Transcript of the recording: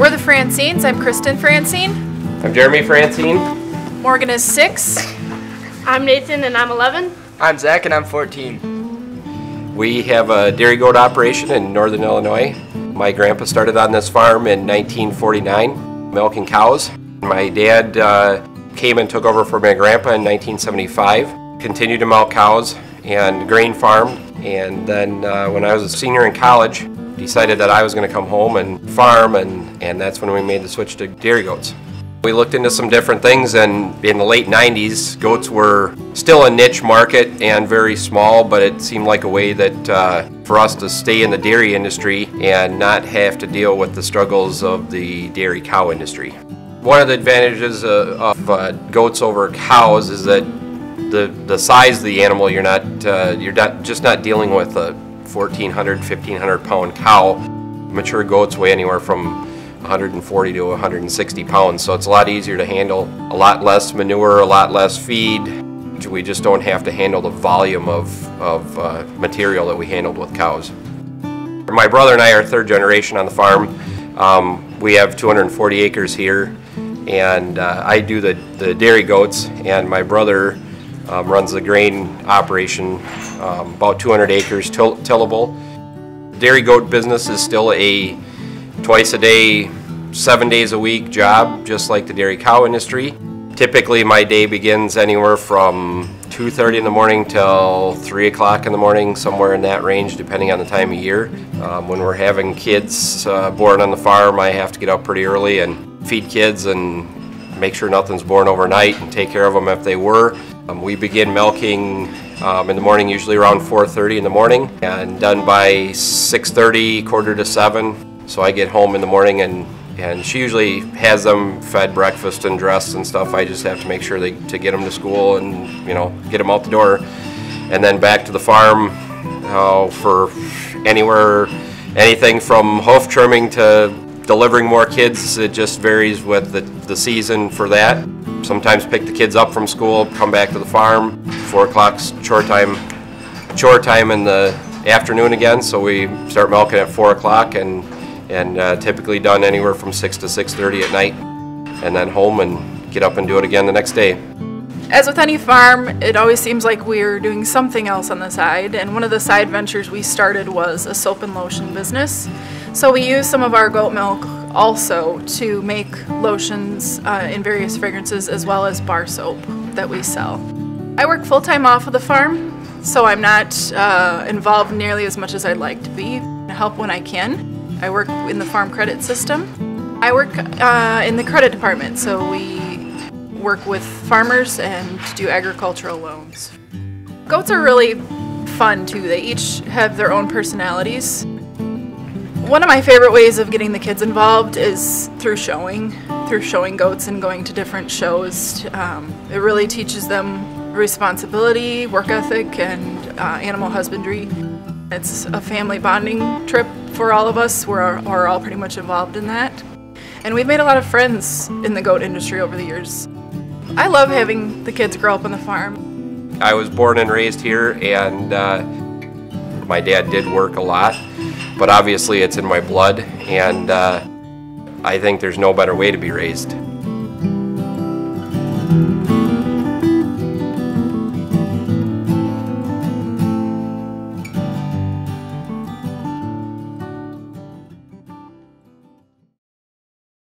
We're the Franseens. I'm Kristen Franceen. I'm Jeremy Franseen. Morgan is 6. I'm Nathan and I'm 11. I'm Zach and I'm 14. We have a dairy goat operation in northern Illinois. My grandpa started on this farm in 1949, milking cows. My dad came and took over for my grandpa in 1975, continued to milk cows and grain farmed. And then when I was a senior in college, decided that I was going to come home and farm, and that's when we made the switch to dairy goats. We looked into some different things, and in the late 90s, goats were still a niche market and very small, but it seemed like a way that for us to stay in the dairy industry and not have to deal with the struggles of the dairy cow industry. One of the advantages of goats over cows is that the size of the animal, you're just not dealing with a 1,400, 1,500 pound cow. Mature goats weigh anywhere from 140 to 160 pounds, so it's a lot easier to handle, a lot less manure, a lot less feed. We just don't have to handle the volume of material that we handled with cows. My brother and I are third generation on the farm. We have 240 acres here, and I do the dairy goats, and my brother runs the grain operation, about 200 acres tillable. Dairy goat business is still a twice a day, 7 days a week job, just like the dairy cow industry. Typically my day begins anywhere from 2:30 in the morning till 3 o'clock in the morning, somewhere in that range depending on the time of year. When we're having kids born on the farm, I have to get up pretty early and feed kids and make sure nothing's born overnight and take care of them if they were. We begin milking in the morning, usually around 4:30 in the morning, and done by 6:30, quarter to 7. So I get home in the morning and she usually has them fed breakfast and dressed and stuff. I just have to make sure to get them to school and get them out the door, and then back to the farm for anything from hoof trimming to delivering more kids. It just varies with the season for that. Sometimes pick the kids up from school, come back to the farm. 4 o'clock's chore time in the afternoon again, so we start milking at 4 o'clock and typically done anywhere from 6 to 6:30 at night, and then home and get up and do it again the next day. As with any farm, it always seems like we're doing something else on the side, and one of the side ventures we started was a soap and lotion business. So we use some of our goat milk also to make lotions in various fragrances, as well as bar soap that we sell. I work full-time off of the farm, so I'm not involved nearly as much as I'd like to be. I help when I can. I work in the farm credit system. I work in the credit department, so we work with farmers and do agricultural loans. Goats are really fun too. They each have their own personalities. One of my favorite ways of getting the kids involved is through showing goats and going to different shows. It really teaches them responsibility, work ethic, and animal husbandry. It's a family bonding trip for all of us. We're all pretty much involved in that. And we've made a lot of friends in the goat industry over the years. I love having the kids grow up on the farm. I was born and raised here, and my dad did work a lot, but obviously it's in my blood, and I think there's no better way to be raised.